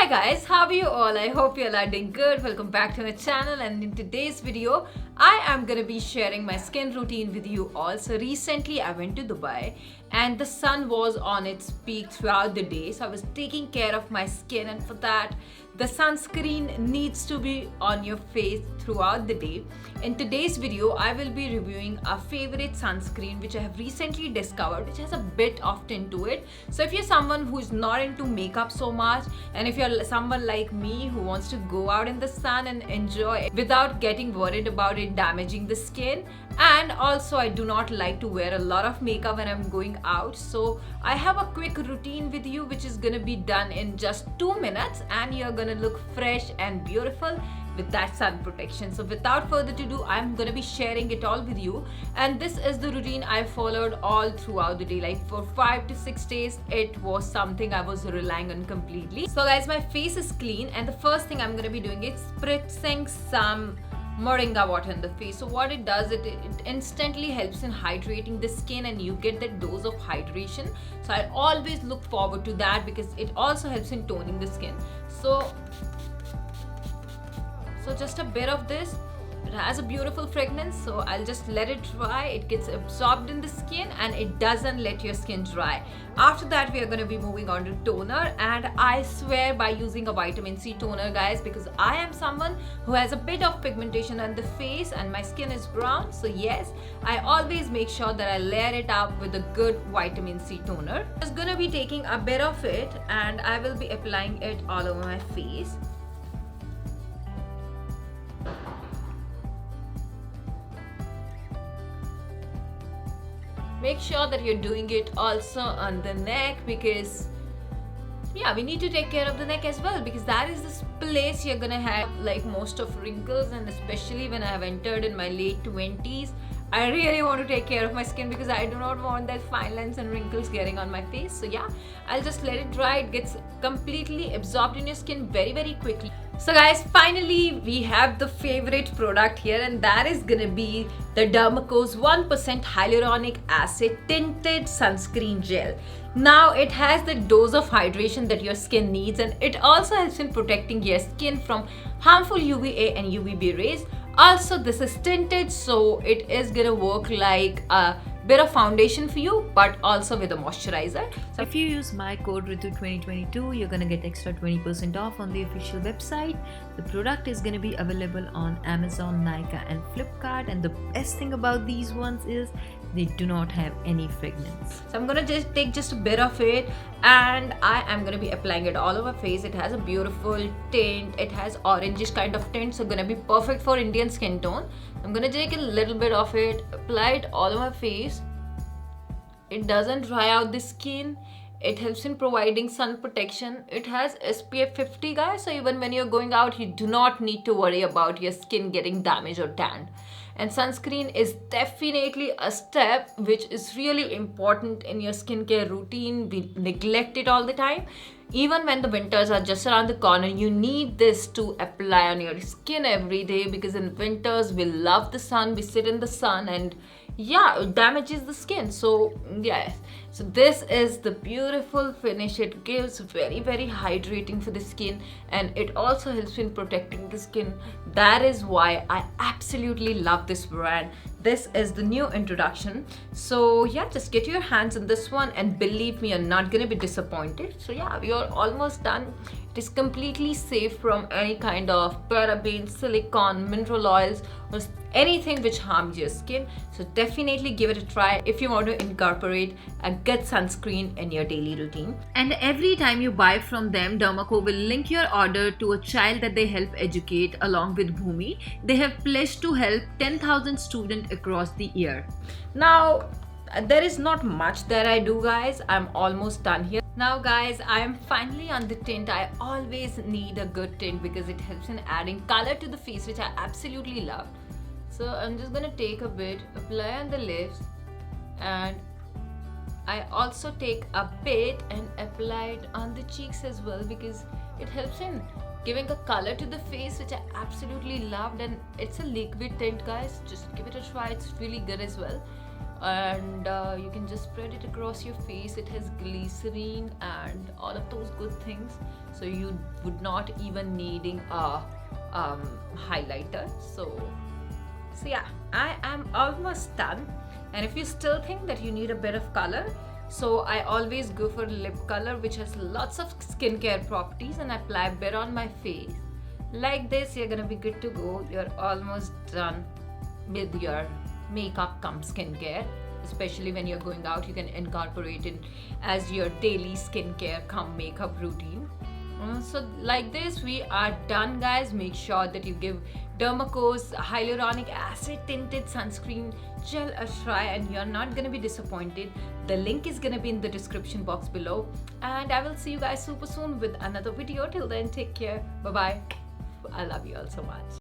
Hi guys, how are you all? I hope you all are doing good. Welcome back to my channel, and in today's video I am gonna be sharing my skin routine with you all. So recently I went to Dubai and the sun was on its peak throughout the day, so I was taking care of my skin, and for that the sunscreen needs to be on your face throughout the day. In today's video I will be reviewing a favorite sunscreen which I have recently discovered, which has a bit of tint to it. So if you're someone who's not into makeup so much, and if you're someone like me who wants to go out in the sun and enjoy without getting worried about it damaging the skin, and also I do not like to wear a lot of makeup when I'm going out, so I have a quick routine with you which is gonna be done in just 2 minutes, and you're gonna look fresh and beautiful with that sun protection. So without further ado, I'm gonna be sharing it all with you, and this is the routine I followed all throughout the day. Like for 5 to 6 days it was something I was relying on completely. So guys, my face is clean, and the first thing I'm gonna be doing is spritzing some moringa water in the face. So what it does, it instantly helps in hydrating the skin, and you get that dose of hydration. So I always look forward to that because it also helps in toning the skin. So just a bit of this. It has a beautiful fragrance, so I'll just let it dry. It gets absorbed in the skin and it doesn't let your skin dry. After that we are going to be moving on to toner, and I swear by using a vitamin C toner guys, because I am someone who has a bit of pigmentation on the face and my skin is brown. So yes, I always make sure that I layer it up with a good vitamin C toner. I'm just going to be taking a bit of it and I will be applying it all over my face. Make sure that you're doing it also on the neck, because yeah, we need to take care of the neck as well, because that is this place you're gonna have like most of wrinkles, and especially when I have entered in my late 20s, I really want to take care of my skin because I do not want that fine lines and wrinkles getting on my face. So yeah, I'll just let it dry. It gets completely absorbed in your skin very quickly. So guys, finally we have the favorite product here, and that is gonna be the Dermaco's 1% hyaluronic acid tinted sunscreen gel. Now it has the dose of hydration that your skin needs, and it also helps in protecting your skin from harmful UVA and UVB rays. Also, this is tinted, so it is gonna work like a bit of foundation for you, but also with a moisturizer. So if you use my code Ritu2022, you're gonna get extra 20% off on the official website. The product is gonna be available on Amazon, Nykaa and Flipkart, and the best thing about these ones is they do not have any fragrance. So I'm gonna just take just a bit of it, and I am gonna be applying it all over my face. It has a beautiful tint. It has orangish kind of tint, so gonna be perfect for Indian skin tone. I'm gonna take a little bit of it, apply it all over my face. It doesn't dry out the skin. It helps in providing sun protection. It has SPF 50 guys, so even when you're going out you do not need to worry about your skin getting damaged or tanned. And sunscreen is definitely a step which is really important in your skincare routine. We neglect it all the time. Even when the winters are just around the corner, you need this to apply on your skin every day, because in winters we love the sun, we sit in the sun, and yeah, it damages the skin. So yes, so this is the beautiful finish it gives. Very hydrating for the skin, and it also helps in protecting the skin. That is why I absolutely love this brand. This is the new introduction. So yeah, just get your hands on this one, and believe me, you're not gonna be disappointed. So yeah, we are almost done. It is completely safe from any kind of parabens, silicone, mineral oils, or anything which harms your skin. So definitely give it a try if you want to incorporate a good sunscreen in your daily routine. And every time you buy from them, Dermaco will link your order to a child that they help educate along with Bhumi. They have pledged to help 10,000 students across the year. Now there is not much that I do guys. I'm almost done here. Now guys, I am finally on the tint. I always need a good tint because it helps in adding color to the face, which I absolutely love. So I'm just gonna take a bit, apply on the lips, and I also take a bit and apply it on the cheeks as well, because it helps in giving a color to the face, which I absolutely loved. And it's a liquid tint guys, just give it a try. It's really good as well. and you can just spread it across your face. It has glycerin and all of those good things, so you would not even needing a highlighter. So yeah, I am almost done. And if you still think that you need a bit of color, so I always go for lip color, which has lots of skincare properties, and apply a bit on my face. Like this, you're gonna be good to go. You're almost done with your makeup cum skincare. Especially when you're going out, you can incorporate it as your daily skincare cum makeup routine. So like this, we are done, guys. Make sure that you give Dermaco's hyaluronic acid tinted sunscreen gel a try, and you're not gonna be disappointed. The link is gonna be in the description box below, and I will see you guys super soon with another video. Till then, take care. Bye bye. I love you all so much.